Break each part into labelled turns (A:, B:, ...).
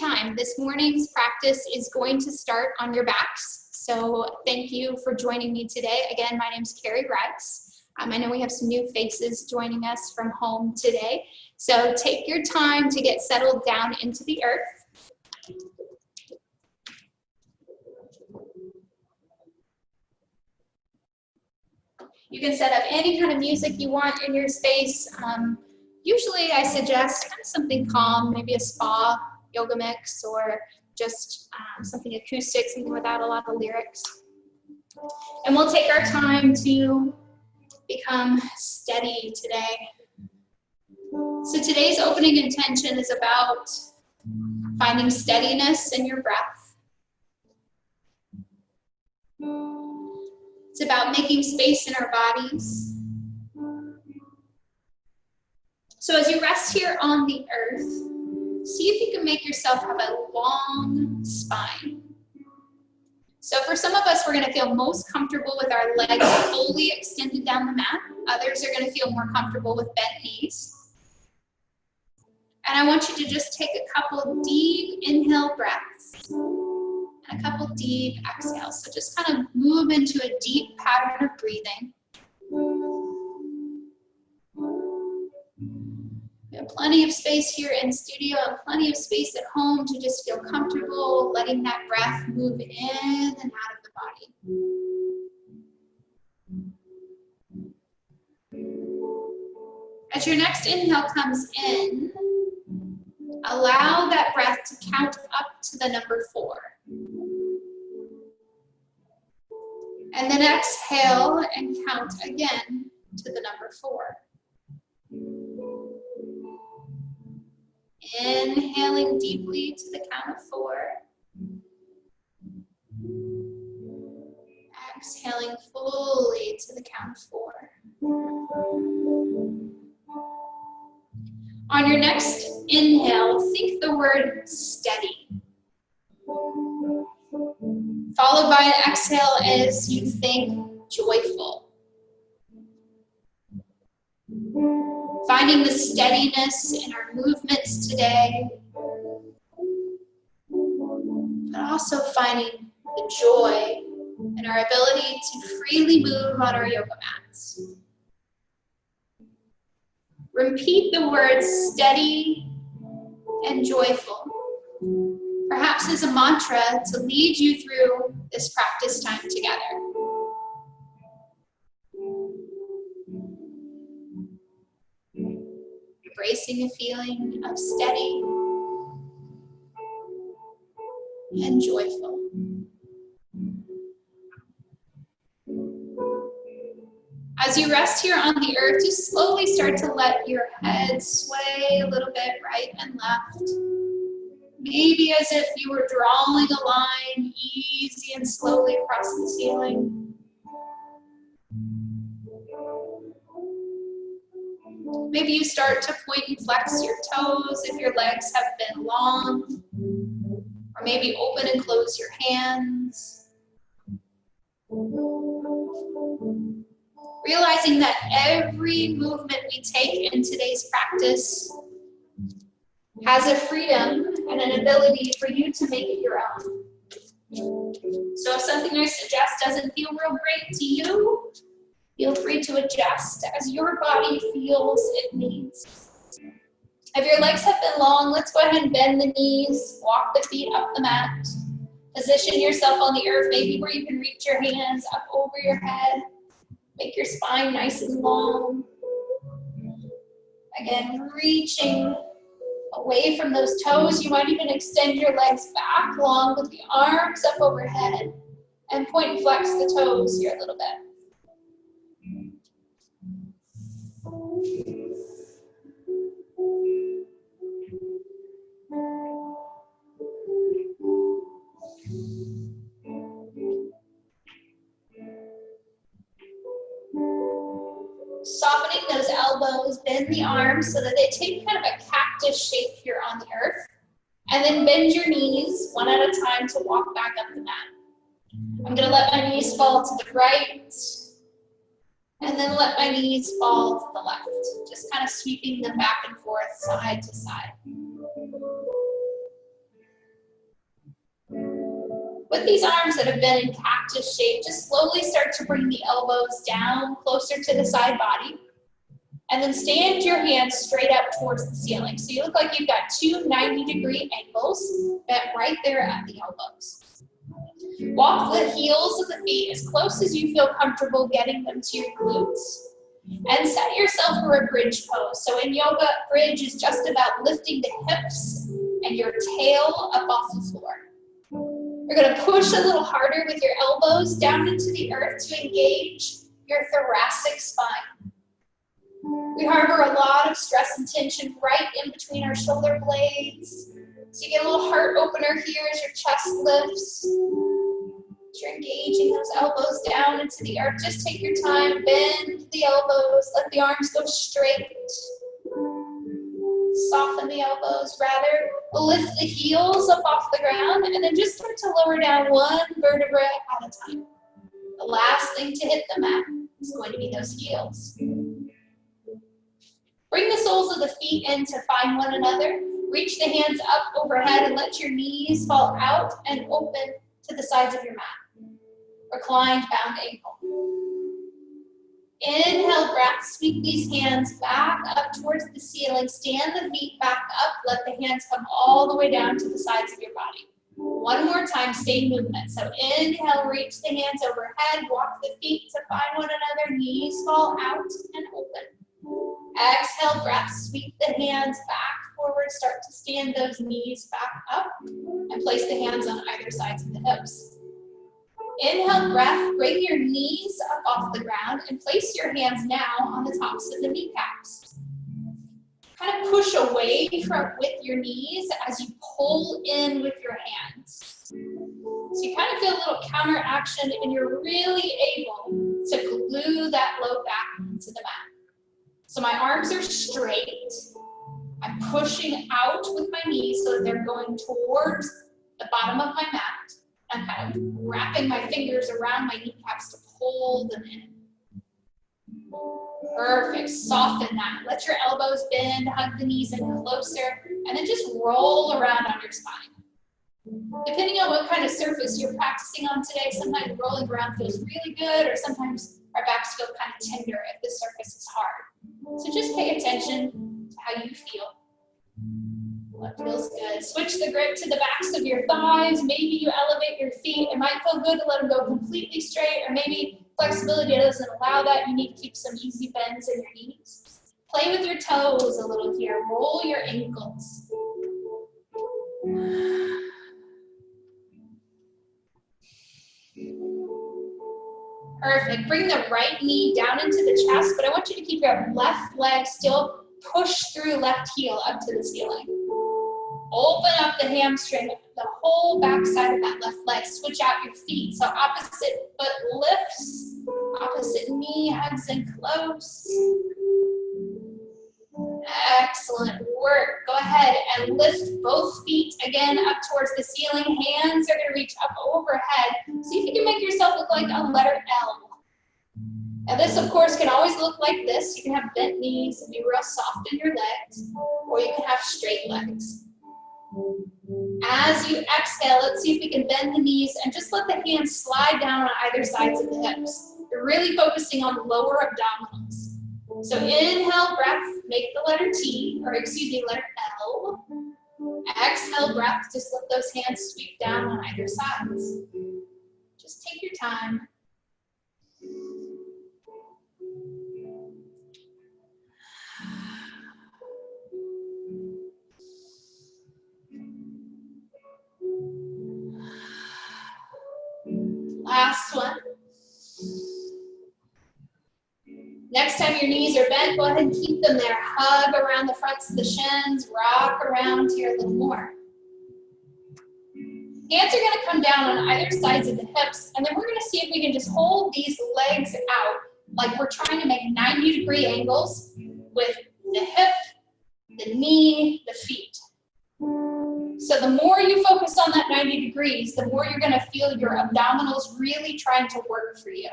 A: time. This morning's practice is going to start on your backs. So thank you for joining me today. Again, my name is Carrie. I know we have some new faces joining us from home today. So take your time to get settled down into the earth. You can set up any kind of music you want in your space. Usually I suggest kind of something calm, maybe a spa yoga mix, or just something acoustic, something without a lot of lyrics. And we'll take our time to become steady today. So today's opening intention is about finding steadiness in your breath. It's about making space in our bodies. So as you rest here on the earth, see if you can make yourself have a long spine. So for some of us, we're going to feel most comfortable with our legs fully extended down the mat. Others are going to feel more comfortable with bent knees. And I want you to just take a couple deep inhale breaths and a couple deep exhales. So just kind of move into a deep pattern of breathing. We have plenty of space here in studio and plenty of space at home to just feel comfortable letting that breath move in and out of the body. As your next inhale comes in, allow that breath to count up to the number 4. And then exhale and count again to the number 4. Inhaling deeply to the count of 4. Exhaling fully to the count of 4. On your next inhale, think the word steady. Followed by an exhale as you think joyful. Finding the steadiness in our movements today, but also finding the joy in our ability to freely move on our yoga mats. Repeat the words steady and joyful, perhaps as a mantra to lead you through this practice time together. Embracing a feeling of steady and joyful. As you rest here on the earth, just slowly start to let your head sway a little bit right and left. Maybe as if you were drawing a line easy and slowly across the ceiling. Maybe you start to point and flex your toes if your legs have been long, or maybe open and close your hands. Realizing that every movement we take in today's practice has a freedom and an ability for you to make it your own. So if something I suggest doesn't feel real great to you, feel free to adjust as your body feels it needs. If your legs have been long, let's go ahead and bend the knees, walk the feet up the mat. Position yourself on the earth, maybe where you can reach your hands up over your head. Make your spine nice and long. Again, reaching away from those toes. You might even extend your legs back long with the arms up overhead and point and flex the toes here a little bit. Softening those elbows, bend the arms so that they take kind of a cactus shape here on the earth. And then bend your knees one at a time to walk back up the mat. I'm going to let my knees fall to the right. And then let my knees fall to the left. Just kind of sweeping them back and forth, side to side. With these arms that have been in cactus shape, just slowly start to bring the elbows down closer to the side body. And then stand your hands straight up towards the ceiling. So you look like you've got two 90-degree angles bent right there at the elbows. Walk the heels of the feet as close as you feel comfortable getting them to your glutes. And set yourself for a bridge pose. So in yoga, bridge is just about lifting the hips and your tail up off the floor. You're going to push a little harder with your elbows down into the earth to engage your thoracic spine. We harbor a lot of stress and tension right in between our shoulder blades. So you get a little heart opener here as your chest lifts. As you're engaging those elbows down into the earth, just take your time, bend the elbows, let the arms go straight. Soften the elbows, rather lift the heels up off the ground, and then just start to lower down one vertebra at a time. The last thing to hit the mat is going to be those heels. Bring the soles of the feet in to find one another. Reach the hands up overhead and let your knees fall out and open to the sides of your mat. Reclined bound ankle. Inhale, breath, sweep these hands back up towards the ceiling. Stand the feet back up. Let the hands come all the way down to the sides of your body. One more time, same movement. So inhale, reach the hands overhead. Walk the feet to find one another. Knees fall out and open. Exhale, breath, sweep the hands back forward. Start to stand those knees back up and place the hands on either sides of the hips. Inhale, breath, bring your knees up off the ground and place your hands now on the tops of the kneecaps. Kind of push away with your knees as you pull in with your hands. So you kind of feel a little counter action and you're really able to glue that low back into the mat. So my arms are straight. I'm pushing out with my knees so that they're going towards the bottom of my mat. I'm kind of wrapping my fingers around my kneecaps to pull them in. Perfect, soften that. Let your elbows bend, hug the knees in closer, and then just roll around on your spine. Depending on what kind of surface you're practicing on today, sometimes rolling around feels really good, or sometimes our backs feel kind of tender if the surface is hard. So just pay attention to how you feel. What feels good. Switch the grip to the backs of your thighs. Maybe you elevate your feet. It might feel good to let them go completely straight, or maybe flexibility doesn't allow that. You need to keep some easy bends in your knees. Play with your toes a little here. Roll your ankles. Perfect. Bring the right knee down into the chest, but I want you to keep your left leg still pushed through left heel up to the ceiling. Open up the hamstring, the whole back side of that left leg. Switch out your feet. So opposite foot lifts, opposite knee hugs in close. Excellent work. Go ahead and lift both feet again up towards the ceiling. Hands are going to reach up overhead. See if you can make yourself look like a letter L. Now this, of course, can always look like this. You can have bent knees and be real soft in your legs, or you can have straight legs. As you exhale, let's see if we can bend the knees and just let the hands slide down on either sides of the hips. You're really focusing on the lower abdominals. So inhale, breath, make the letter T, or excuse me, letter L. Exhale, breath, just let those hands sweep down on either sides. Just take your time. Last one. Next time your knees are bent, go ahead and keep them there. Hug around the fronts of the shins, rock around here a little more. Hands are going to come down on either sides of the hips, and then we're going to see if we can just hold these legs out like we're trying to make 90-degree angles with the hip, the knee, the feet. So the more you focus on that 90 degrees, the more you're going to feel your abdominals really trying to work for you.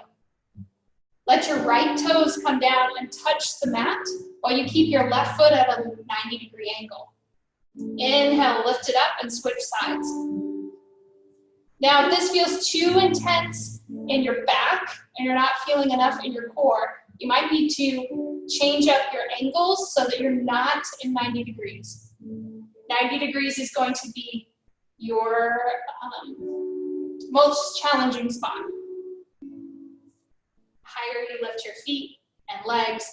A: Let your right toes come down and touch the mat while you keep your left foot at a 90-degree angle. Inhale, lift it up and switch sides. Now, if this feels too intense in your back and you're not feeling enough in your core, you might need to change up your angles so that you're not in 90 degrees. 90 degrees is going to be your most challenging spot. Higher you lift your feet and legs,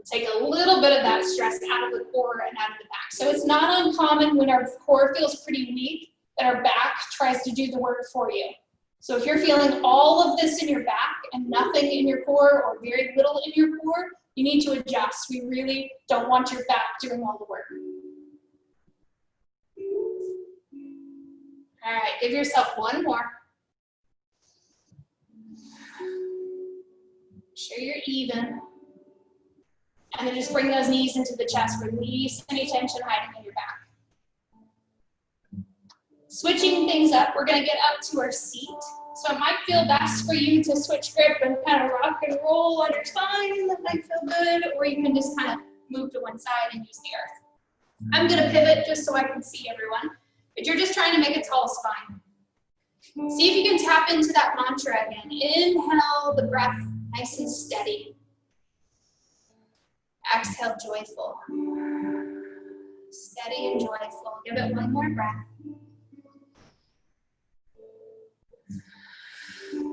A: take a little bit of that stress out of the core and out of the back. So it's not uncommon when our core feels pretty weak that our back tries to do the work for you. So if you're feeling all of this in your back and nothing in your core or very little in your core, you need to adjust. We really don't want your back doing all the work. All right, give yourself one more. Make sure you're even. And then just bring those knees into the chest. Release any tension hiding in your back. Switching things up, we're gonna get up to our seat. So it might feel best for you to switch grip and kind of rock and roll on your spine. That might feel good. Or you can just kind of move to one side and use the earth. I'm gonna pivot just so I can see everyone. But you're just trying to make a tall spine. See if you can tap into that mantra again. Inhale the breath nice and steady. Exhale joyful. Steady and joyful. Give it one more breath.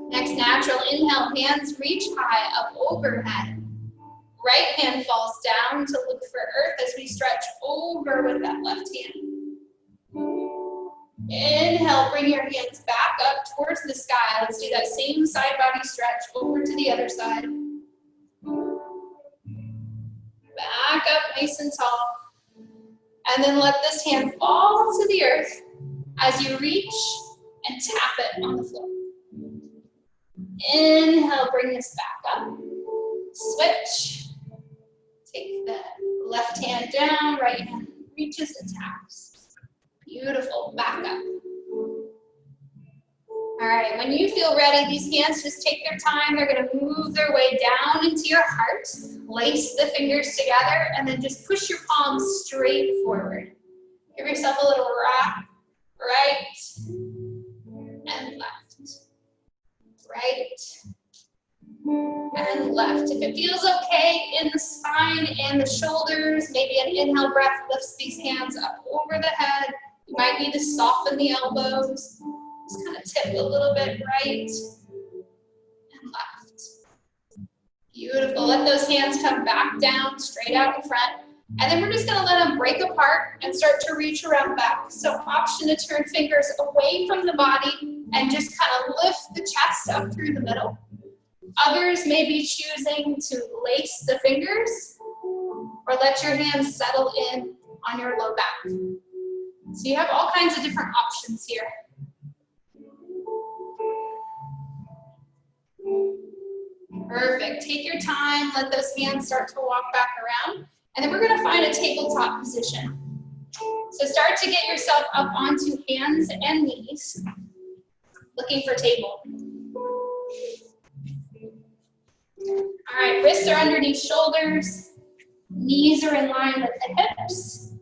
A: Next, natural inhale, hands reach high up overhead. Right hand falls down to look for earth as we stretch over with that left hand. Inhale, bring your hands back up towards the sky. Let's do that same side body stretch over to the other side. Back up nice and tall. And then let this hand fall to the earth as you reach and tap it on the floor. Inhale, bring this back up. Switch. Take the left hand down, right hand reaches and taps. Beautiful, back up. All right, when you feel ready, these hands just take their time. They're gonna move their way down into your heart. Lace the fingers together and then just push your palms straight forward. Give yourself a little rock, right and left. Right and left. If it feels okay in the spine and the shoulders, maybe an inhale breath lifts these hands up over the head. You might need to soften the elbows. Just kind of tip a little bit right and left. Beautiful. Let those hands come back down, straight out in front. And then we're just going to let them break apart and start to reach around back. So option to turn fingers away from the body and just kind of lift the chest up through the middle. Others may be choosing to lace the fingers or let your hands settle in on your low back. So you have all kinds of different options here. Perfect. Take your time. Let those hands start to walk back around. And then we're going to find a tabletop position. So start to get yourself up onto hands and knees, looking for table. All right, wrists are underneath shoulders. Knees are in line with the hips.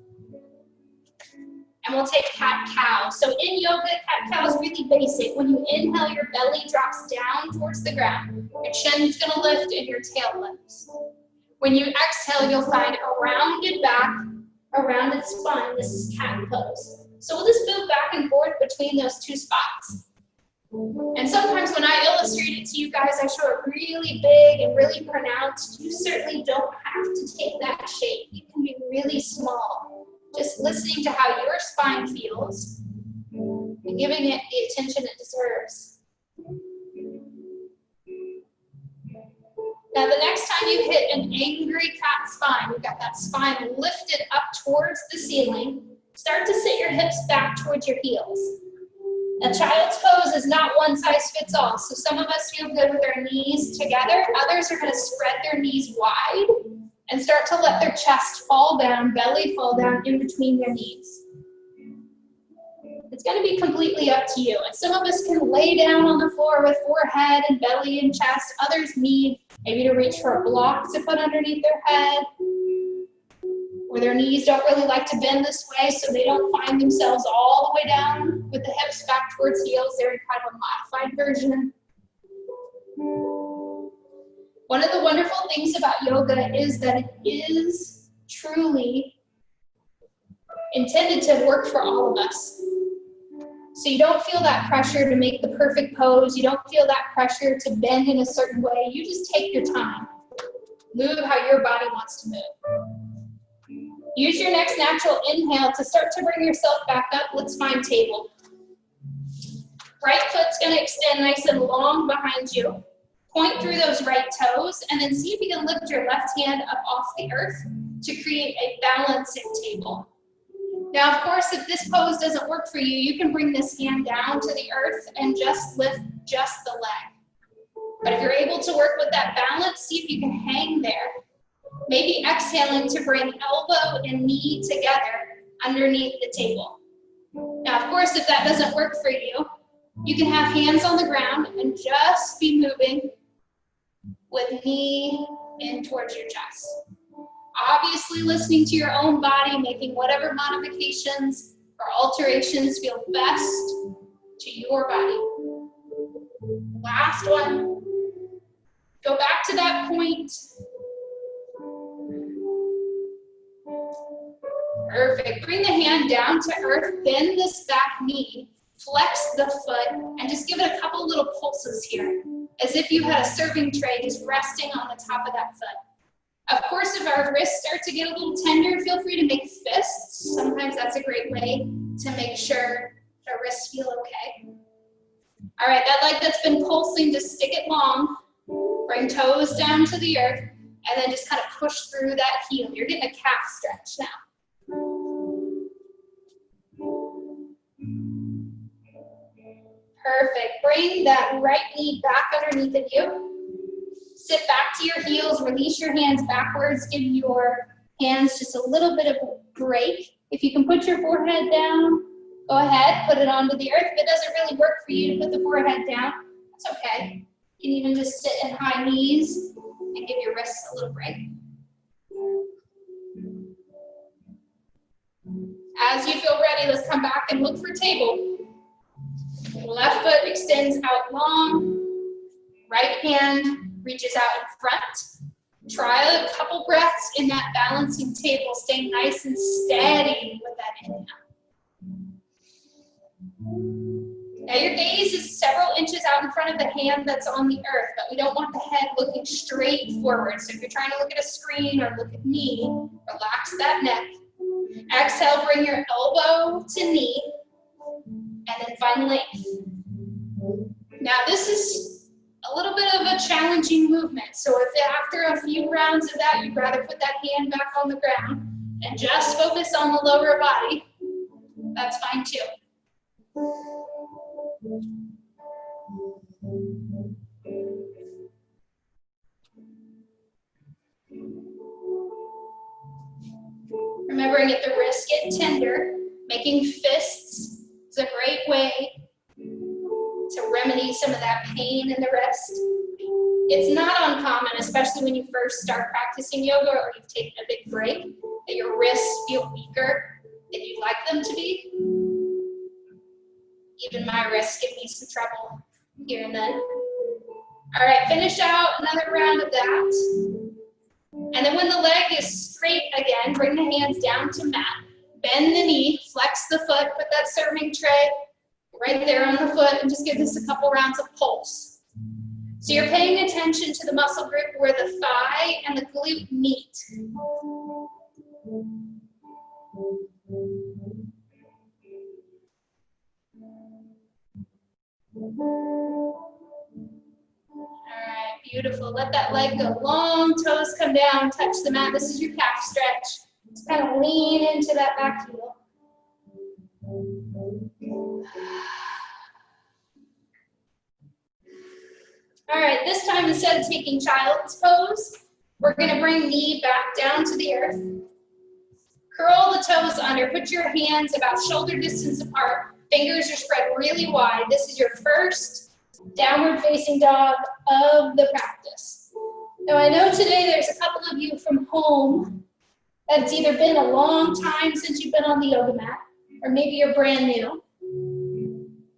A: And we'll take cat-cow. So in yoga, cat-cow is really basic. When you inhale, your belly drops down towards the ground. Your chin's going to lift and your tail lifts. When you exhale, you'll find a rounded back, a rounded spine. This is cat pose. So we'll just move back and forth between those two spots. And sometimes when I illustrate it to you guys, I show it really big and really pronounced. You certainly don't have to take that shape. You can be really small. Just listening to how your spine feels and giving it the attention it deserves. Now the next time you hit an angry cat spine, you've got that spine lifted up towards the ceiling, start to sit your hips back towards your heels. Now child's pose is not one size fits all, so some of us feel good with our knees together, others are going to spread their knees wide and start to let their chest fall down, belly fall down in between their knees. It's going to be completely up to you. And some of us can lay down on the floor with forehead and belly and chest. Others need maybe to reach for a block to put underneath their head. or their knees don't really like to bend this way, so they don't find themselves all the way down with the hips back towards heels. They're in kind of a modified version. One of the wonderful things about yoga is that it is truly intended to work for all of us. So you don't feel that pressure to make the perfect pose. You don't feel that pressure to bend in a certain way. You just take your time. Move how your body wants to move. Use your next natural inhale to start to bring yourself back up. Let's find table. Right foot's going to extend nice and long behind you. Point through those right toes, and then see if you can lift your left hand up off the earth to create a balancing table. Now, of course, if this pose doesn't work for you, you can bring this hand down to the earth and just lift just the leg. But if you're able to work with that balance, see if you can hang there. Maybe exhaling to bring elbow and knee together underneath the table. Now, of course, if that doesn't work for you, you can have hands on the ground and just be moving with knee in towards your chest. Obviously listening to your own body, making whatever modifications or alterations feel best to your body. Last one. Go back to that point. Perfect. Bring the hand down to earth, bend this back knee, flex the foot, and just give it a couple little pulses here, as if you had a serving tray just resting on the top of that foot. Of course, if our wrists start to get a little tender, feel free to make fists. Sometimes that's a great way to make sure our wrists feel okay. All right, that leg that's been pulsing, just stick it long. Bring toes down to the earth, and then just kind of push through that heel. You're getting a calf stretch now. Perfect. Bring that right knee back underneath of you. Sit back to your heels, release your hands backwards, give your hands just a little bit of a break. If you can put your forehead down, go ahead, put it onto the earth. If it doesn't really work for you to put the forehead down, that's okay. You can even just sit in high knees and give your wrists a little break. As you feel ready, let's come back and look for table. Left foot extends out long, right hand reaches out in front. Try a couple breaths in that balancing table, staying nice and steady with that inhale. Now your gaze is several inches out in front of the hand that's on the earth, but we don't want the head looking straight forward. So if you're trying to look at a screen or look at me, relax that neck. Exhale, bring your elbow to knee, and then find length. Now this is a little bit of a challenging movement. So if after a few rounds of that, you'd rather put that hand back on the ground and just focus on the lower body, that's fine too. Remembering at the wrists get tender, making fists is a great way to remedy some of that pain in the wrist. It's not uncommon, especially when you first start practicing yoga or you've taken a big break, that your wrists feel weaker than you'd like them to be. Even my wrists give me some trouble here and then. All right, finish out another round of that. And then when the leg is straight again, bring the hands down to mat. Bend the knee, flex the foot, put that serving tray right there on the foot, and just give this a couple rounds of pulse. So you're paying attention to the muscle group where the thigh and the glute meet. All right, beautiful. Let that leg go long, toes come down, touch the mat. This is your calf stretch. Just kind of lean into that back heel. All right, this time instead of taking child's pose, we're going to bring knee back down to the earth. Curl the toes under. Put your hands about shoulder distance apart. Fingers are spread really wide. This is your first downward facing dog of the practice. Now I know today there's a couple of you from home It's either been a long time since you've been on the yoga mat, or maybe you're brand new.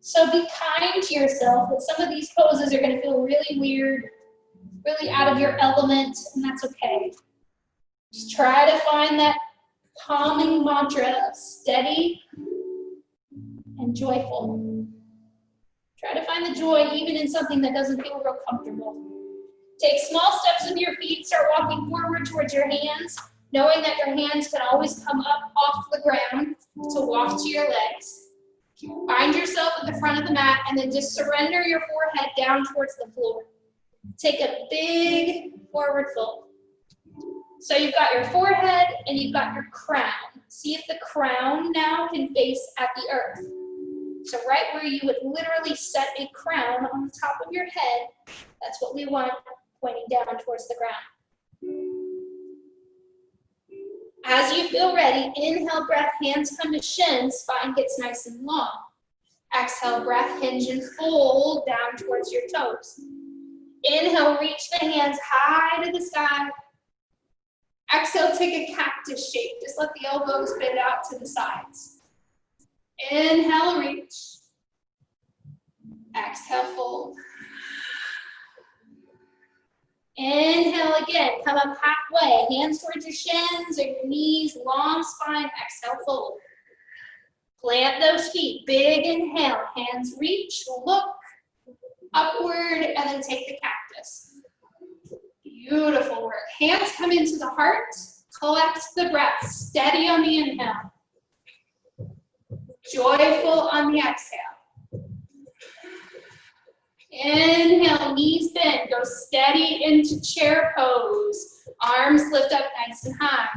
A: So be kind to yourself that some of these poses are going to feel really weird, really out of your element, and that's okay. Just try to find that calming mantra of steady and joyful. Try to find the joy even in something that doesn't feel real comfortable. Take small steps with your feet, start walking forward towards your hands, knowing that your hands can always come up off the ground to walk to your legs. Find yourself at the front of the mat and then just surrender your forehead down towards the floor. Take a big forward fold. So you've got your forehead and you've got your crown. See if the crown now can face at the earth. So right where you would literally set a crown on the top of your head, that's what we want, pointing down towards the ground. As you feel ready, inhale, breath, hands come to shins, spine gets nice and long. Exhale, breath, hinge and fold down towards your toes. Inhale, reach the hands high to the sky. Exhale, take a cactus shape. Just let the elbows bend out to the sides. Inhale, reach. Exhale, fold. Inhale again, come up halfway. Hands towards your shins or your knees, long spine. Exhale, fold. Plant those feet. Big inhale. Hands reach, look upward, and then take the cactus. Beautiful work. Hands come into the heart. Collect the breath. Steady on the inhale. Joyful on the exhale. Inhale, knees bend. Go steady into chair pose. Arms lift up nice and high.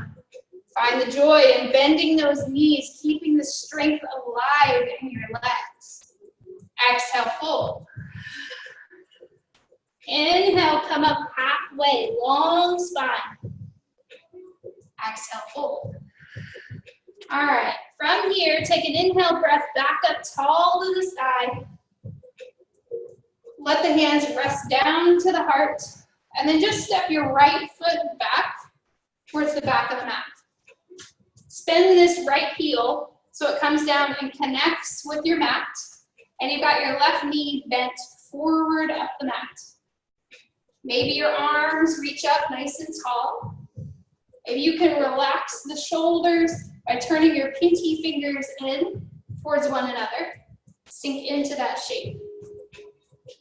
A: Find the joy in bending those knees, keeping the strength alive in your legs. Exhale, fold. Inhale, come up halfway, long spine. Exhale, fold. All right, from here, take an inhale breath back up tall to the sky. Let the hands rest down to the heart, and then just step your right foot back towards the back of the mat. Spin this right heel so it comes down and connects with your mat, and you've got your left knee bent forward up the mat. Maybe your arms reach up nice and tall. Maybe you can relax the shoulders by turning your pinky fingers in towards one another. Sink into that shape.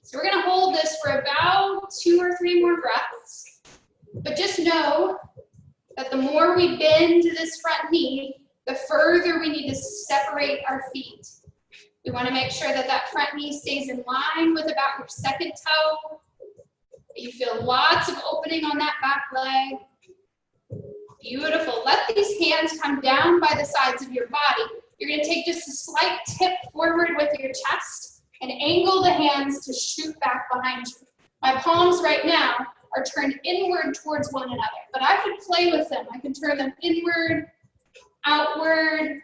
A: So we're going to hold this for about 2 or 3 more breaths. But just know that the more we bend this front knee, the further we need to separate our feet. We want to make sure that that front knee stays in line with about your second toe. You feel lots of opening on that back leg. Beautiful. Let these hands come down by the sides of your body. You're going to take just a slight tip forward with your chest and angle the hands to shoot back behind you. My palms right now are turned inward towards one another, but I could play with them. I can turn them inward, outward,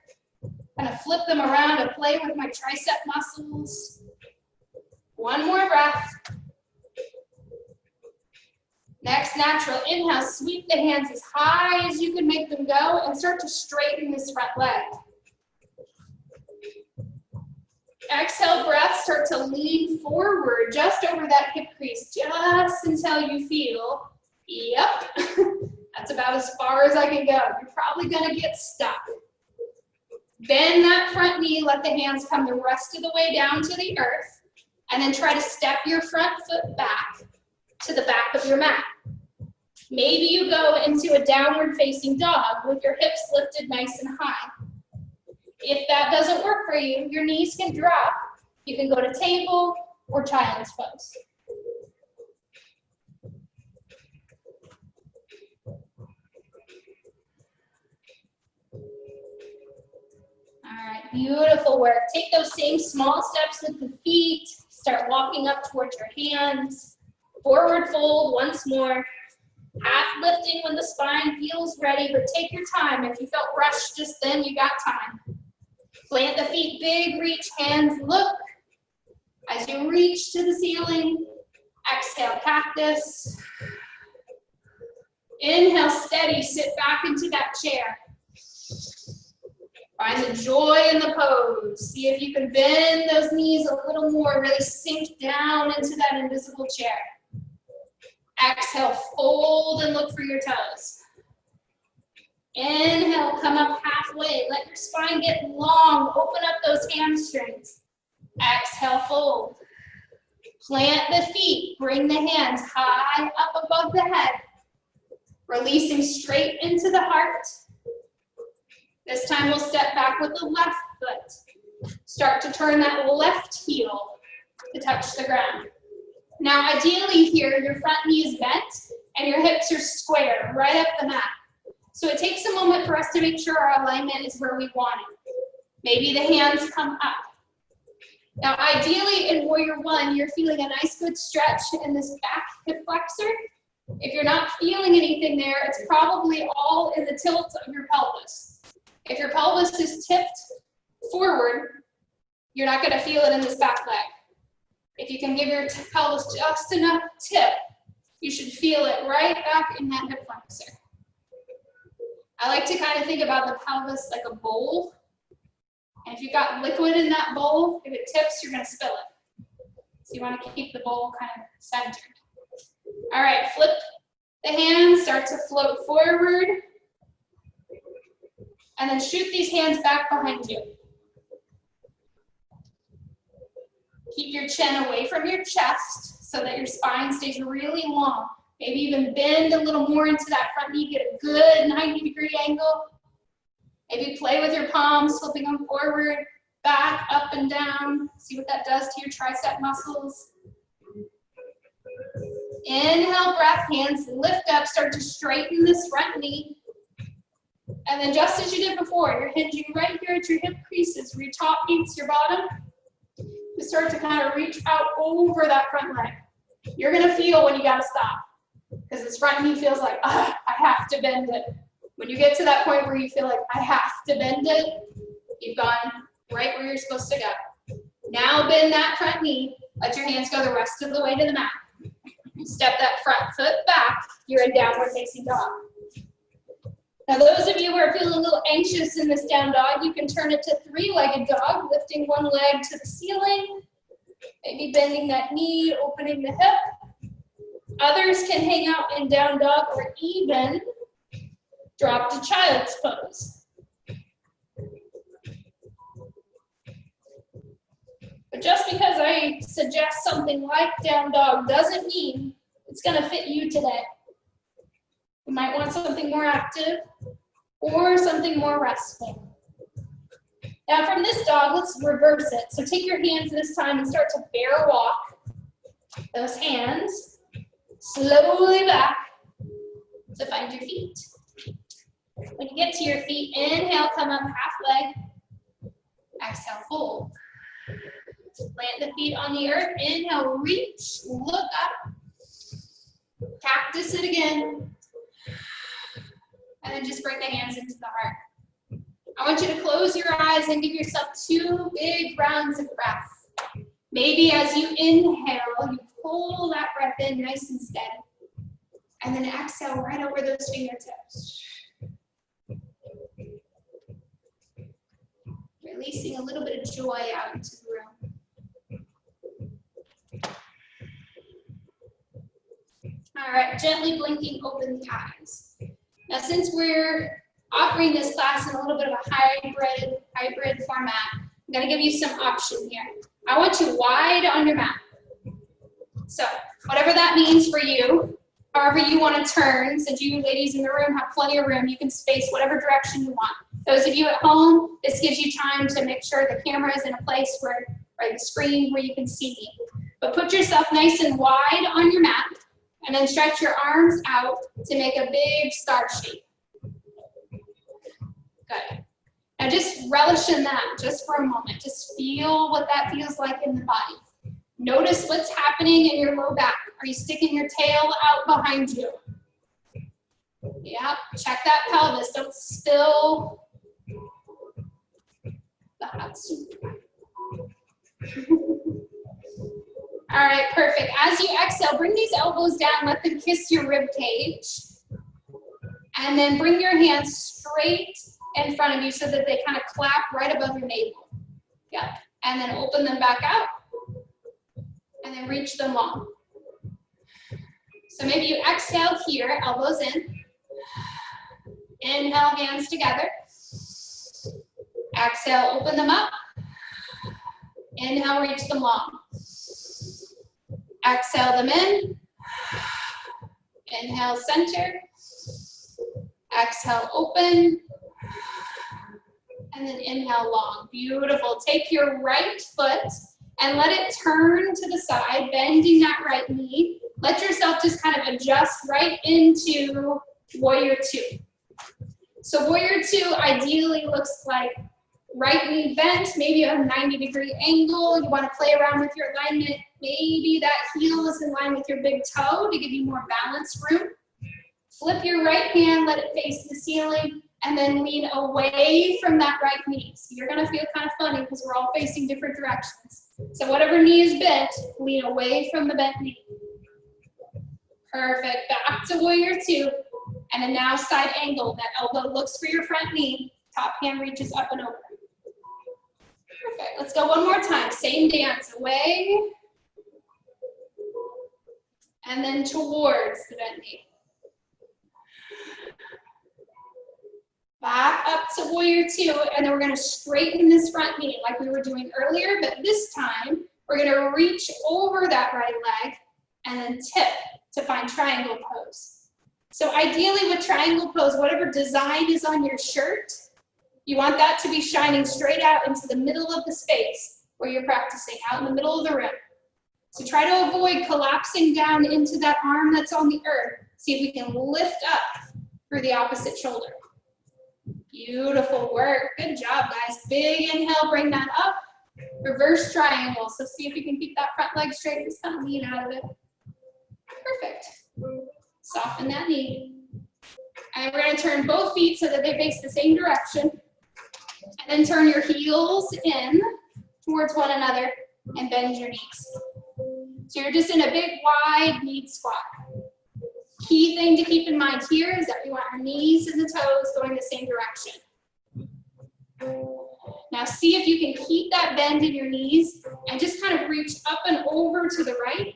A: kind of flip them around and play with my tricep muscles. One more breath. Next, natural inhale, sweep the hands as high as you can make them go and start to straighten this front leg. Exhale, breath, start to lean forward just over that hip crease, just until you feel, yep, that's about as far as I can go. You're probably gonna get stuck. Bend that front knee, let the hands come the rest of the way down to the earth, and then try to step your front foot back to the back of your mat. Maybe you go into a downward facing dog with your hips lifted nice and high. If that doesn't work for you, your knees can drop. You can go to table or child's pose. All right, beautiful work. Take those same small steps with the feet. Start walking up towards your hands. Forward fold once more. Half lifting when the spine feels ready, but take your time. If you felt rushed just then, you got time. Plant the feet big, reach, hands look. As you reach to the ceiling, exhale, cactus. Inhale, steady, sit back into that chair. Find the joy in the pose. See if you can bend those knees a little more, really sink down into that invisible chair. Exhale, fold and look for your toes. Inhale, come up halfway. Let your spine get long. Open up those hamstrings. Exhale, fold. Plant the feet. Bring the hands high up above the head. Releasing straight into the heart. This time we'll step back with the left foot. Start to turn that left heel to touch the ground. Now ideally here, your front knee is bent and your hips are square, right up the mat. So it takes a moment for us to make sure our alignment is where we want it. Maybe the hands come up. Now ideally in Warrior One, you're feeling a nice good stretch in this back hip flexor. If you're not feeling anything there, it's probably all in the tilt of your pelvis. If your pelvis is tipped forward, you're not going to feel it in this back leg. If you can give your pelvis just enough tip, you should feel it right back in that hip flexor. I like to kind of think about the pelvis like a bowl. And if you've got liquid in that bowl, if it tips, you're going to spill it. So you want to keep the bowl kind of centered. All right, flip the hands, start to float forward. And then shoot these hands back behind you. Keep your chin away from your chest so that your spine stays really long. Maybe even bend a little more into that front knee, get a good 90-degree angle. Maybe play with your palms, flipping them forward, back, up and down. See what that does to your tricep muscles. Inhale, breath, hands lift up, start to straighten this front knee. And then just as you did before, you're hinging right here at your hip creases where your top meets your bottom. You start to kind of reach out over that front leg. You're gonna feel when you gotta stop because this front knee feels like, I have to bend it. When you get to that point where you feel like, I have to bend it, you've gone right where you're supposed to go. Now bend that front knee, let your hands go the rest of the way to the mat. Step that front foot back, you're in downward facing dog. Now those of you who are feeling a little anxious in this down dog, you can turn it to three-legged dog, lifting one leg to the ceiling, maybe bending that knee, opening the hip. Others can hang out in down dog or even drop to child's pose. But just because I suggest something like down dog doesn't mean it's going to fit you today. You might want something more active or something more restful. Now from this dog, let's reverse it. So take your hands this time and start to bear walk those hands slowly back to find your feet. When you get to your feet, inhale, come up half leg. Exhale, fold. Plant the feet on the earth. Inhale, reach, look up. Practice it again. And then just bring the hands into the heart. I want you to close your eyes and give yourself 2 big rounds of breath. Maybe as you inhale, you pull that breath in nice and steady. And then exhale right over those fingertips. Releasing a little bit of joy out into the room. All right, gently blinking open the eyes. Now, since we're offering this class in a little bit of a hybrid format, I'm gonna give you some option here. I want you wide on your mat. So, whatever that means for you, however you want to turn, since you ladies in the room have plenty of room, you can space whatever direction you want. Those of you at home, this gives you time to make sure the camera is in a place where, or the screen where you can see me. But put yourself nice and wide on your mat, and then stretch your arms out to make a big star shape. Good. Now just relish in that just for a moment. Just feel what that feels like in the body. Notice what's happening in your low back. Are you sticking your tail out behind you? Yeah, check that pelvis. Don't spill the hot soup. All right, perfect. As you exhale, bring these elbows down. Let them kiss your rib cage. And then bring your hands straight in front of you so that they kind of clap right above your navel. Yeah. And then open them back out. And then reach them long. So maybe you exhale here, elbows in. Inhale, hands together. Exhale, open them up. Inhale, reach them long. Exhale them in. Inhale, center. Exhale, open. And then inhale, long. Beautiful. Take your right foot and let it turn to the side, bending that right knee. Let yourself just kind of adjust right into warrior two. So warrior two ideally looks like right knee bent, maybe a 90-degree angle. You want to play around with your alignment. Maybe that heel is in line with your big toe to give you more balance room. Flip your right hand, let it face the ceiling, and then lean away from that right knee. So you're going to feel kind of funny because we're all facing different directions. So whatever knee is bent, lean away from the bent knee. Perfect. Back to warrior two. And then now side angle. That elbow looks for your front knee. Top hand reaches up and over. Perfect. Let's go one more time. Same dance. Away. And then towards the bent knee. Back up to warrior two. And then we're going to straighten this front knee like we were doing earlier. But this time, we're going to reach over that right leg and then tip to find triangle pose. So ideally with triangle pose, whatever design is on your shirt, you want that to be shining straight out into the middle of the space where you're practicing, out in the middle of the room. So try to avoid collapsing down into that arm that's on the earth. See if we can lift up through the opposite shoulder. Beautiful work. Good job, guys. Big inhale, bring that up. Reverse triangle. So see if you can keep that front leg straight. Just kind of lean out of it. Perfect. Soften that knee. And we're going to turn both feet so that they face the same direction. And then turn your heels in towards one another and bend your knees. So you're just in a big, wide knee squat. Key thing to keep in mind here is that we want our knees and the toes going the same direction. Now see if you can keep that bend in your knees and just kind of reach up and over to the right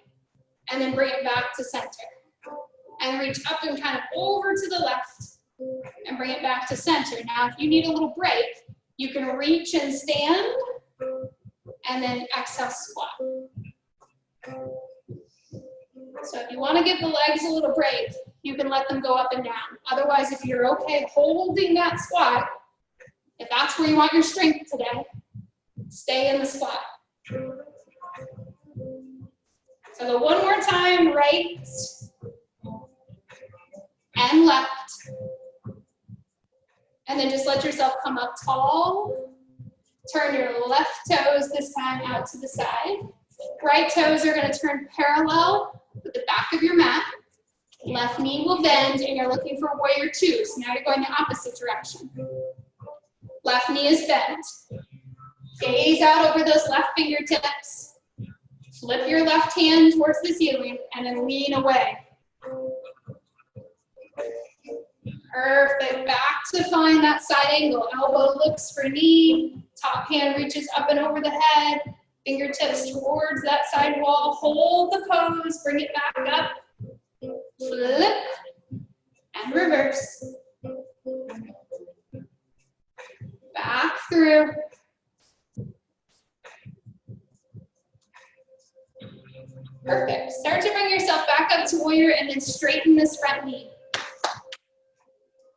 A: and then bring it back to center. And reach up and kind of over to the left and bring it back to center. Now, if you need a little break, you can reach and stand and then exhale, squat. So if you want to give the legs a little break, you can let them go up and down. Otherwise, if you're okay holding that squat, if that's where you want your strength today, stay in the squat. So go one more time, right and left. And then just let yourself come up tall. Turn your left toes this time out to the side. Right toes are going to turn parallel with the back of your mat. Left knee will bend and you're looking for warrior two. So now you're going the opposite direction. Left knee is bent. Gaze out over those left fingertips. Flip your left hand towards the ceiling and then lean away. Perfect. Back to find that side angle. Elbow looks for knee. Top hand reaches up and over the head. Fingertips towards that side wall. Hold the pose. Bring it back up. Flip. And reverse. Back through. Perfect. Start to bring yourself back up to warrior and then straighten this front knee.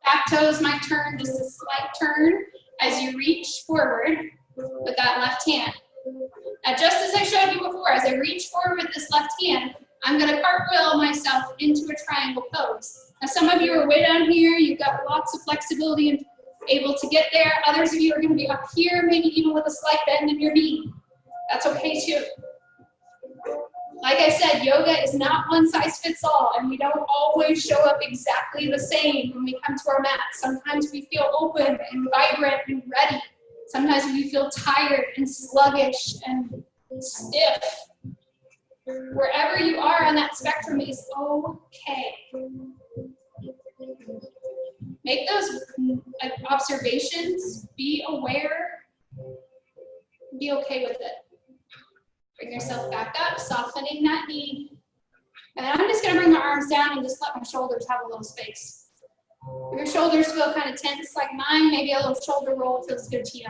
A: Back toes might turn, just a slight turn as you reach forward with that left hand. Now, just as I showed you before, as I reach forward with this left hand, I'm going to cartwheel myself into a triangle pose. Now, some of you are way down here. You've got lots of flexibility and able to get there. Others of you are going to be up here, maybe even with a slight bend in your knee. That's okay too. Like I said, yoga is not one size fits all, and we don't always show up exactly the same when we come to our mat. Sometimes we feel open and vibrant and ready. Sometimes we feel tired and sluggish and stiff. Wherever you are on that spectrum is okay. Make those observations, be aware, be okay with it. Bring yourself back up, softening that knee. And then I'm just gonna bring my arms down and just let my shoulders have a little space. If your shoulders feel kind of tense like mine, maybe a little shoulder roll feels good to you.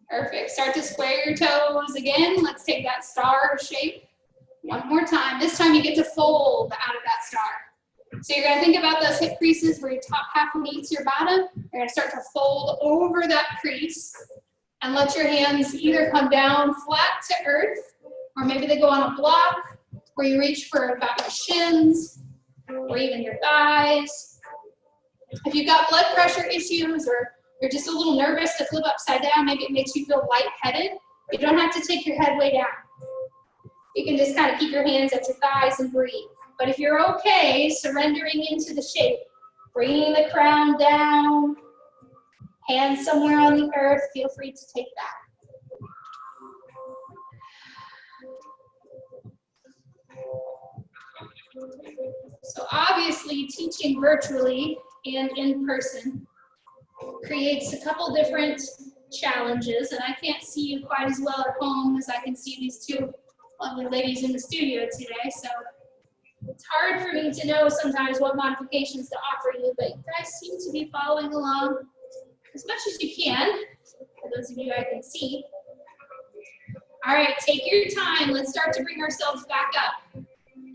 A: Perfect, start to square your toes again. Let's take that star shape one more time. This time you get to fold out of that star. So you're gonna think about those hip creases where your top half meets your bottom. You're gonna start to fold over that crease and let your hands either come down flat to earth, or maybe they go on a block where you reach for about your shins or even your thighs. If you've got blood pressure issues or you're just a little nervous to flip upside down, maybe it makes you feel lightheaded, you don't have to take your head way down. You can just kind of keep your hands at your thighs and breathe. But if you're okay surrendering into the shape, bringing the crown down, hands somewhere on the earth, feel free to take that. So obviously teaching virtually and in person creates a couple different challenges, and I can't see you quite as well at home as I can see these two lovely ladies in the studio today, so it's hard for me to know sometimes what modifications to offer you, but you guys seem to be following along as much as you can, for those of you I can see. All right, take your time. Let's start to bring ourselves back up.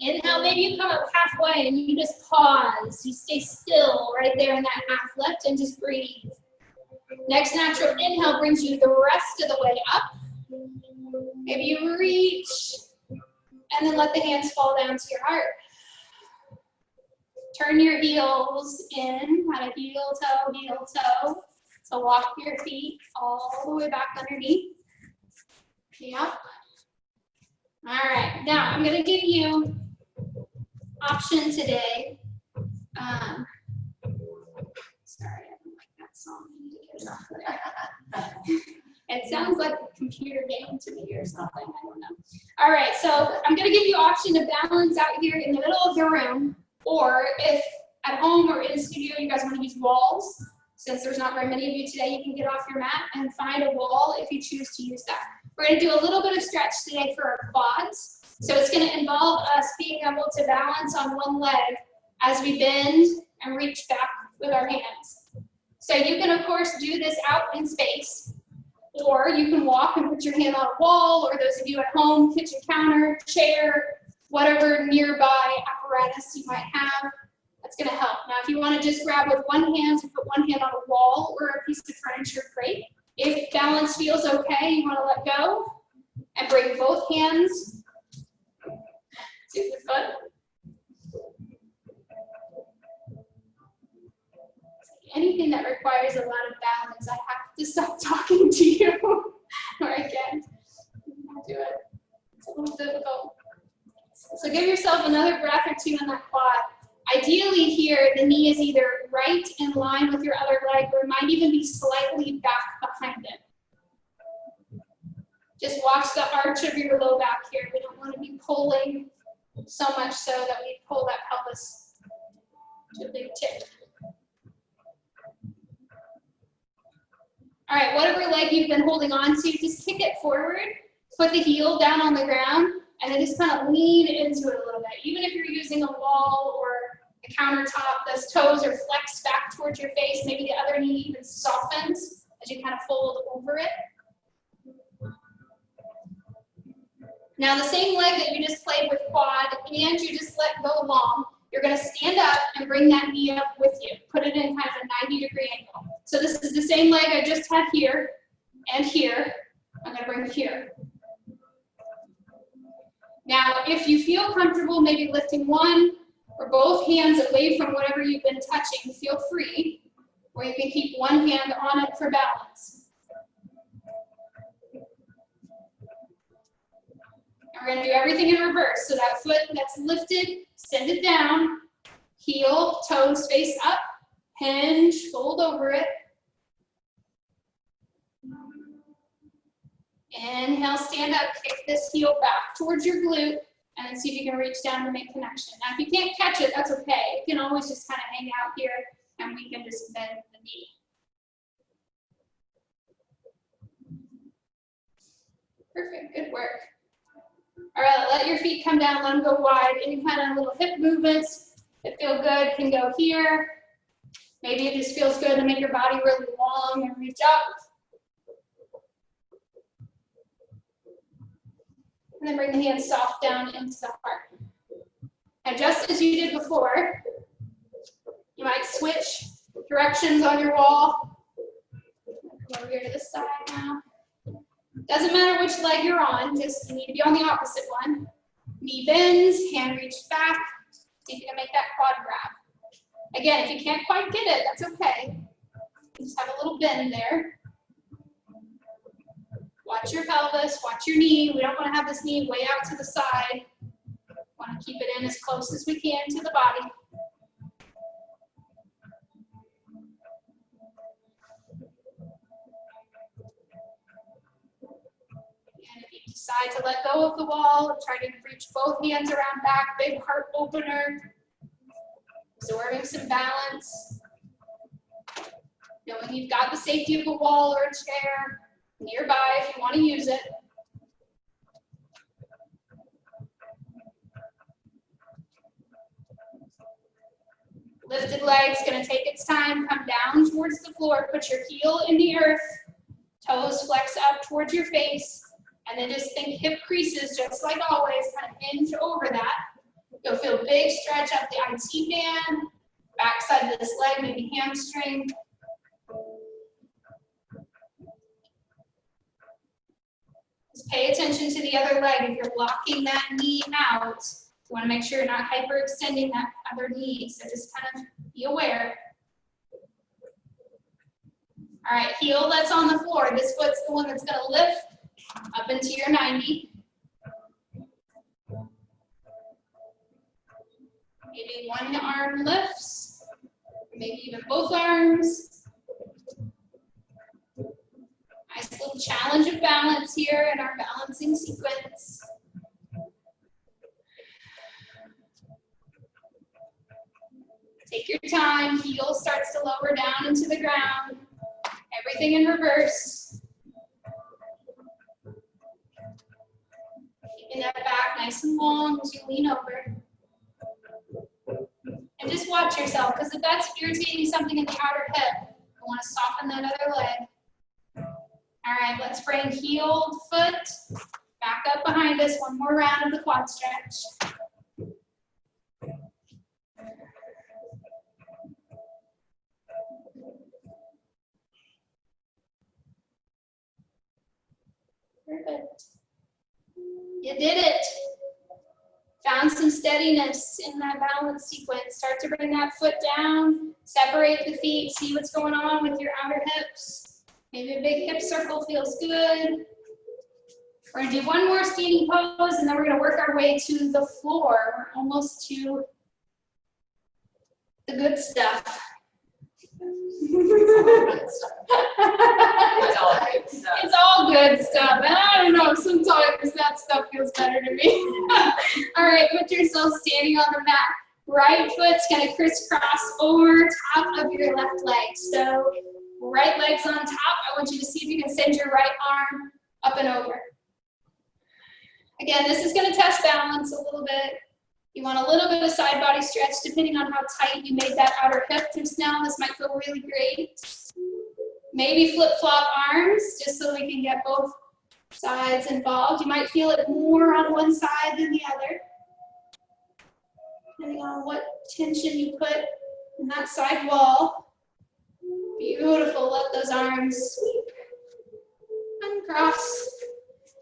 A: Inhale, maybe you come up halfway and you just pause. You stay still right there in that half lift and just breathe. Next natural inhale brings you the rest of the way up. Maybe you reach and then let the hands fall down to your heart. Turn your heels in, kind of heel, toe. So walk your feet all the way back underneath. Yep. All right, now I'm gonna give you option today. Sorry, I don't like that song. I need to get it off there. It sounds like a computer game to me or something, I don't know. All right, so I'm gonna give you option to balance out here in the middle of the room, or if at home or in the studio you guys wanna use walls, since there's not very many of you today, you can get off your mat and find a wall if you choose to use that. We're gonna do a little bit of stretch today for our quads. So it's gonna involve us being able to balance on one leg as we bend and reach back with our hands. So you can of course do this out in space, or you can walk and put your hand on a wall, or those of you at home, kitchen counter, chair, whatever nearby apparatus you might have, that's gonna help. Now if you wanna just grab with one hand to put one hand on a wall or a piece of furniture, great. If balance feels okay, you wanna let go and bring both hands to the foot. Anything that requires a lot of balance, I have to stop talking to you, or I can't do it. It's a little difficult. So give yourself another breath or two in that quad. Ideally here, the knee is either right in line with your other leg, or it might even be slightly back behind it. Just watch the arch of your low back here. We don't want to be pulling so much so that we pull that pelvis to a big tip. All right, whatever leg you've been holding on to, just kick it forward, put the heel down on the ground, and then just kind of lean into it a little bit. Even if you're using a wall or a countertop, those toes are flexed back towards your face. Maybe the other knee even softens as you kind of fold over it. Now the same leg that you just played with quad and you just let go long, you're gonna stand up and bring that knee up with you. Put it in kind of a 90-degree angle. So this is the same leg I just had here and here. I'm gonna bring it here. Now, if you feel comfortable maybe lifting one or both hands away from whatever you've been touching, feel free, or you can keep one hand on it for balance. And we're gonna do everything in reverse. So that foot that's lifted, send it down, heel, toes face up, hinge, fold over it. Inhale, stand up, kick this heel back towards your glute, and then see if you can reach down to make connection. Now, if you can't catch it, that's okay. You can always just kind of hang out here, and we can just bend the knee. Perfect, good work. All right, let your feet come down, let them go wide. Any kind of little hip movements that feel good can go here. Maybe it just feels good to make your body really long and reach up. And then bring the hands soft down into the heart. And just as you did before, you might switch directions on your wall. Come over here to this side now. Doesn't matter which leg you're on, just you need to be on the opposite one. Knee bends, hand reached back. See if you can make that quad grab. Again, if you can't quite get it, that's okay. Just have a little bend there. Watch your pelvis, watch your knee. We don't want to have this knee way out to the side. Want to keep it in as close as we can to the body. And if you decide to let go of the wall, try to reach both hands around back, big heart opener. Absorbing some balance. Knowing you've got the safety of a wall or a chair nearby if you want to use it. Lifted legs, going to take its time, come down towards the floor, put your heel in the earth, toes flex up towards your face, and then just think hip creases, just like always, kind of hinge over that. You'll feel big stretch up the IT band, back side of this leg, maybe hamstring. Just pay attention to the other leg. If you're blocking that knee out, you want to make sure you're not hyperextending that other knee. So just kind of be aware. All right, heel that's on the floor. This foot's the one that's going to lift up into your 90. Maybe one arm lifts, maybe even both arms. Nice little challenge of balance here in our balancing sequence. Take your time, heel starts to lower down into the ground. Everything in reverse. Keeping that back nice and long as you lean over. And just watch yourself, because if that's irritating something in the outer hip, you want to soften that other leg. All right, let's bring heeled foot back up behind us. One more round of the quad stretch. Perfect. You did it. Found some steadiness in that balance sequence. Start to bring that foot down, separate the feet, see what's going on with your outer hips. Maybe a big hip circle feels good. We're gonna do one more standing pose, and then we're gonna work our way to the floor. We're almost to the good stuff. It's all good stuff. And I don't know, sometimes that stuff feels better to me. All right, put yourself standing on the mat. Right foot's gonna crisscross over top of your left leg. So right leg's on top. I want you to see if you can send your right arm up and over. Again, this is gonna test balance a little bit. You want a little bit of side body stretch depending on how tight you made that outer hip just now. This might feel really great. Maybe flip-flop arms just so we can get both sides involved. You might feel it more on one side than the other, depending on what tension you put in that side wall. Beautiful. Let those arms sweep, uncross.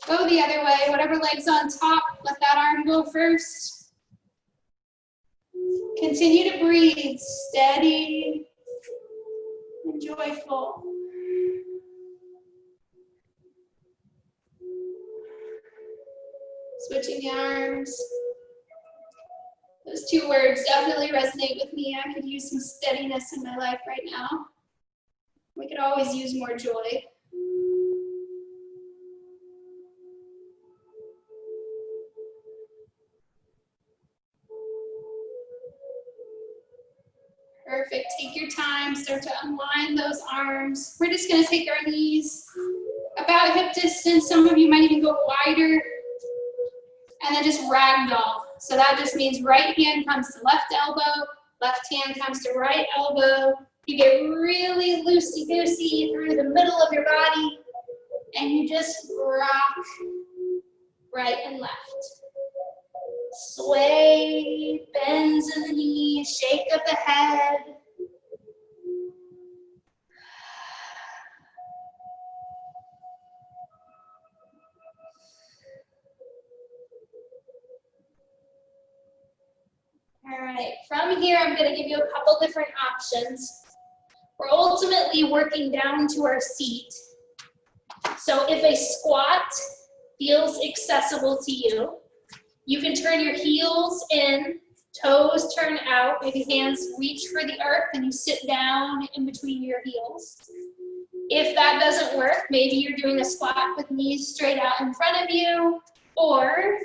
A: Go the other way. Whatever leg's on top, let that arm go first. Continue to breathe, steady and joyful. Switching the arms. Those two words definitely resonate with me. I could use some steadiness in my life right now. We could always use more joy. Perfect. Take your time. Start to unwind those arms. We're just going to take our knees about hip distance. Some of you might even go wider. And then just ragdoll. So that just means right hand comes to left elbow, left hand comes to right elbow. You get really loosey-goosey through the middle of your body, and you just rock right and left. Sway, bends in the knees, shake of the head. All right, from here, I'm going to give you a couple different options. We're ultimately working down to our seat. So if a squat feels accessible to you, you can turn your heels in, toes turn out, maybe hands reach for the earth, and you sit down in between your heels. If that doesn't work, maybe you're doing a squat with knees straight out in front of you, or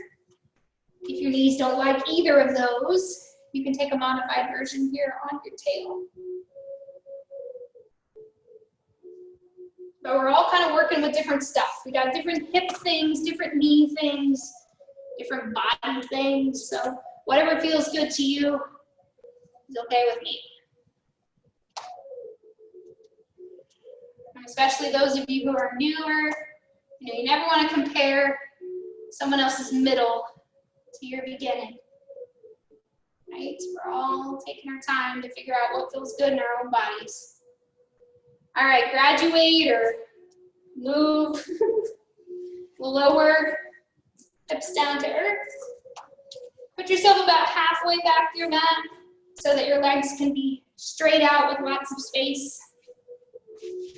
A: if your knees don't like either of those, you can take a modified version here on your tail. But we're all kind of working with different stuff. We got different hip things, different knee things, different body things. So whatever feels good to you is okay with me. And especially those of you who are newer, you never want to compare someone else's middle to your beginning. Right? We're all taking our time to figure out what feels good in our own bodies. All right, graduate or move, lower hips down to earth. Put yourself about halfway back to your mat so that your legs can be straight out with lots of space.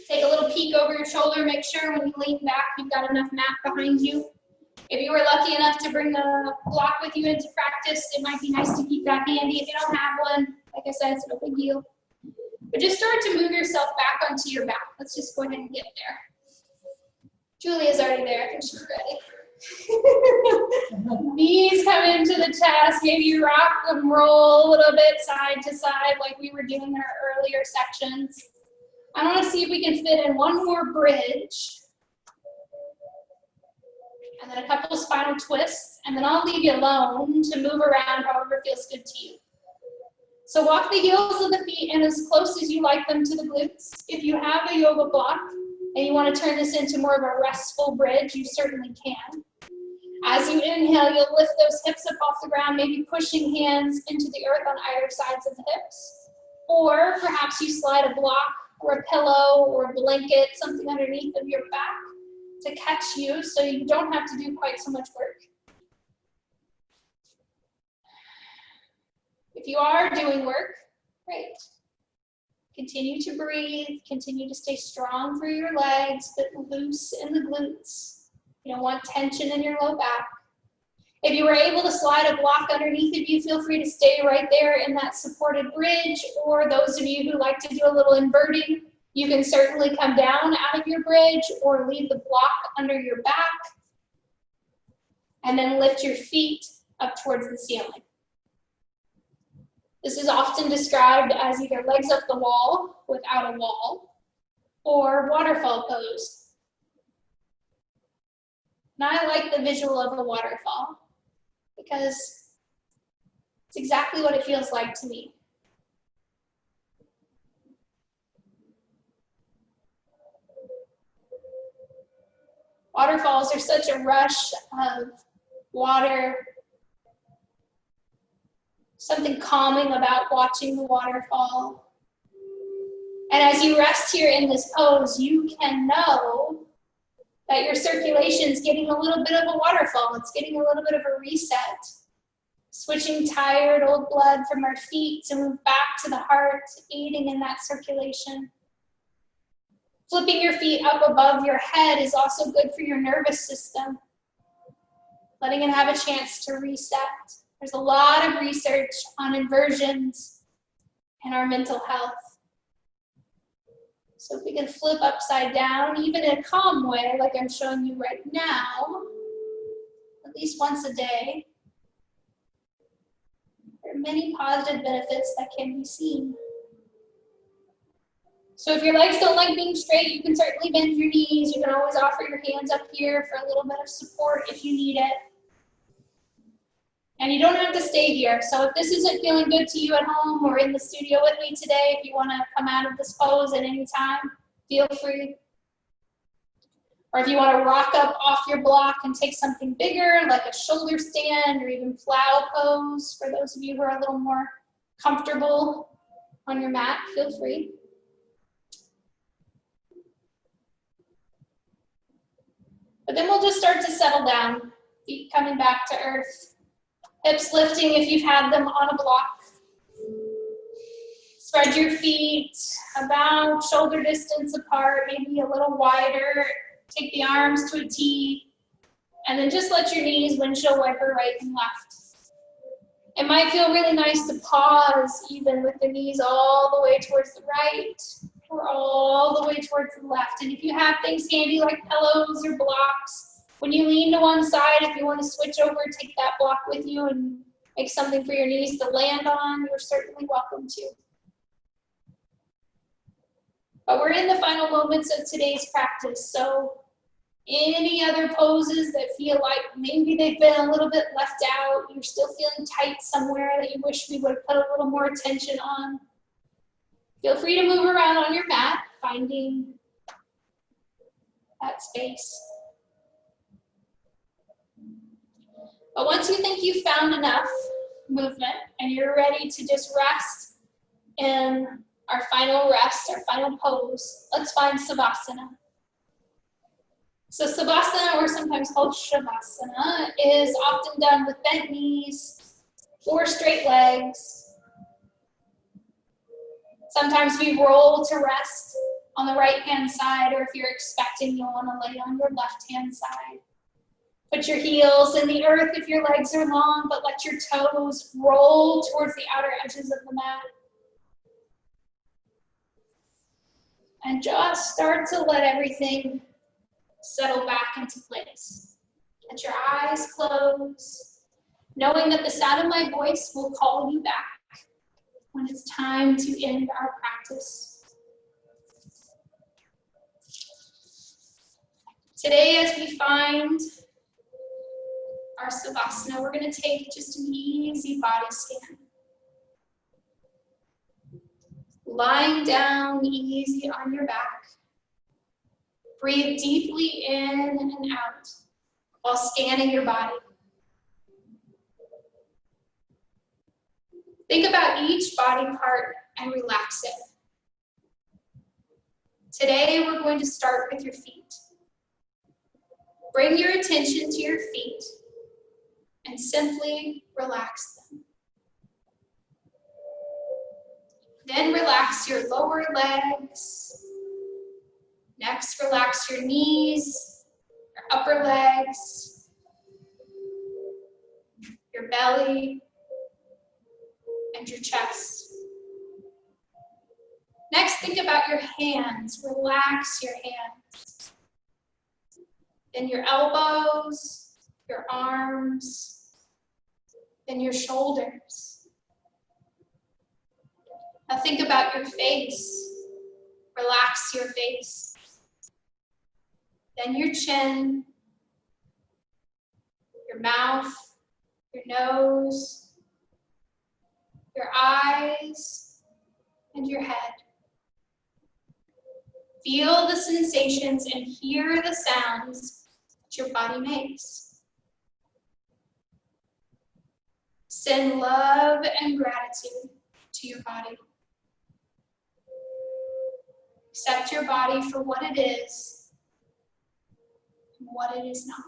A: Take a little peek over your shoulder. Make sure when you lean back, you've got enough mat behind you. If you were lucky enough to bring a block with you into practice, it might be nice to keep that handy. If you don't have one, like I said, it's no big deal. But just start to move yourself back onto your back. Let's just go ahead and get there. Julia's already there. I think she's ready. Knees come into the chest. Maybe you rock and roll a little bit side to side like we were doing in our earlier sections. I want to see if we can fit in one more bridge. And then a couple of spinal twists. And then I'll leave you alone to move around however feels good to you. So walk the heels of the feet in as close as you like them to the glutes. If you have a yoga block and you want to turn this into more of a restful bridge, you certainly can. As you inhale, you'll lift those hips up off the ground, maybe pushing hands into the earth on either sides of the hips. Or perhaps you slide a block or a pillow or a blanket, something underneath of your back to catch you so you don't have to do quite so much work. If you are doing work, great. Continue to breathe, continue to stay strong through your legs, but loose in the glutes. You don't want tension in your low back. If you were able to slide a block underneath of you, feel free to stay right there in that supported bridge, or those of you who like to do a little inverting, you can certainly come down out of your bridge or leave the block under your back, and then lift your feet up towards the ceiling. This is often described as either legs up the wall without a wall or waterfall pose. And I like the visual of a waterfall because it's exactly what it feels like to me. Waterfalls are such a rush of water. Something calming about watching the waterfall. And as you rest here in this pose, you can know that your circulation is getting a little bit of a waterfall. It's getting a little bit of a reset. Switching tired old blood from our feet to move back to the heart, aiding in that circulation. Flipping your feet up above your head is also good for your nervous system. Letting it have a chance to reset. There's a lot of research on inversions and our mental health. So if we can flip upside down, even in a calm way, like I'm showing you right now, at least once a day, there are many positive benefits that can be seen. So if your legs don't like being straight, you can certainly bend your knees. You can always offer your hands up here for a little bit of support if you need it. And you don't have to stay here. So if this isn't feeling good to you at home or in the studio with me today, if you want to come out of this pose at any time, feel free. Or if you want to rock up off your block and take something bigger, like a shoulder stand or even plow pose, for those of you who are a little more comfortable on your mat, feel free. But then we'll just start to settle down, feet coming back to earth, hips lifting if you've had them on a block. Spread your feet about shoulder distance apart, maybe a little wider. Take the arms to a T, and then just let your knees windshield wiper right and left. It might feel really nice to pause even with the knees all the way towards the right or all the way towards the left. And if you have things handy like pillows or blocks, when you lean to one side, if you want to switch over, take that block with you and make something for your knees to land on, you're certainly welcome to. But we're in the final moments of today's practice, so any other poses that feel like maybe they've been a little bit left out, you're still feeling tight somewhere that you wish we would have put a little more attention on, feel free to move around on your mat, finding that space. But once you think you've found enough movement and you're ready to just rest in our final rest, our final pose, let's find Savasana. So Savasana, or sometimes called Shavasana, is often done with bent knees or straight legs. Sometimes we roll to rest on the right-hand side, or if you're expecting, you'll want to lay on your left-hand side. Put your heels in the earth if your legs are long, but let your toes roll towards the outer edges of the mat. And just start to let everything settle back into place. Let your eyes close, knowing that the sound of my voice will call you back when it's time to end our practice. Today, as we find our Savasana, we're going to take just an easy body scan. Lying down easy on your back. Breathe deeply in and out while scanning your body. Think about each body part and relax it. Today, we're going to start with your feet. Bring your attention to your feet and simply relax them. Then relax your lower legs. Next, relax your knees, your upper legs, your belly, and your chest. Next, think about your hands. Relax your hands. Then your elbows, your arms, then your shoulders. Now think about your face. Relax your face. Then your chin, your mouth, your nose, your eyes, and your head. Feel the sensations and hear the sounds that your body makes. Send love and gratitude to your body. Accept your body for what it is and what it is not.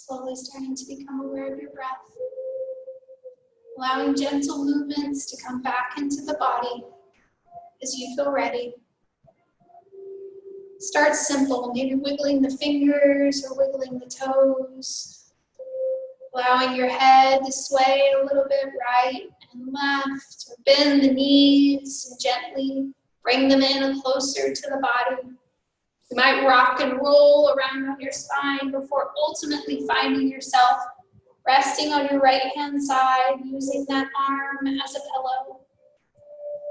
A: Slowly starting to become aware of your breath. Allowing gentle movements to come back into the body as you feel ready. Start simple, maybe wiggling the fingers or wiggling the toes. Allowing your head to sway a little bit right and left, or bend the knees and gently bring them in closer to the body. You might rock and roll around on your spine before ultimately finding yourself resting on your right-hand side, using that arm as a pillow,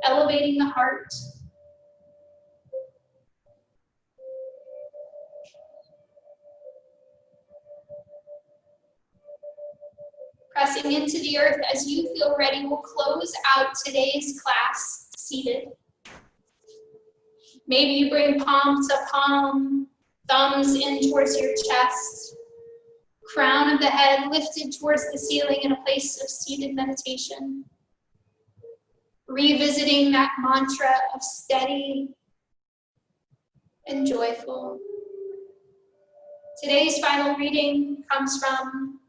A: elevating the heart. Pressing into the earth as you feel ready, we'll close out today's class seated. Maybe you bring palm to palm, thumbs in towards your chest, crown of the head lifted towards the ceiling in a place of seated meditation. Revisiting that mantra of steady and joyful. Today's final reading comes from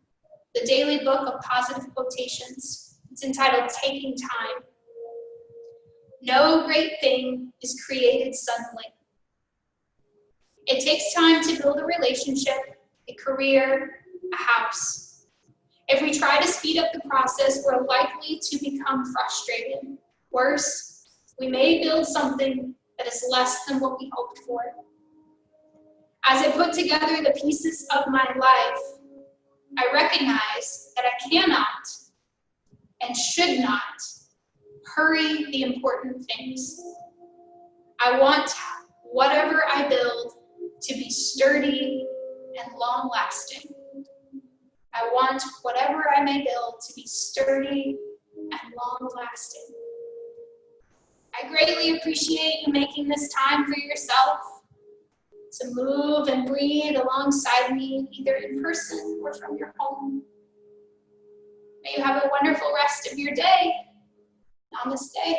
A: the Daily Book of Positive Quotations. It's entitled Taking Time. No great thing is created suddenly. It takes time to build a relationship, a career, a house. If we try to speed up the process, we're likely to become frustrated. Worse, we may build something that is less than what we hoped for. As I put together the pieces of my life, I recognize that I cannot and should not hurry the important things. I want whatever I build to be sturdy and long-lasting. I want whatever I may build to be sturdy and long-lasting. I greatly appreciate you making this time for yourself to move and breathe alongside me, either in person or from your home. May you have a wonderful rest of your day. Namaste.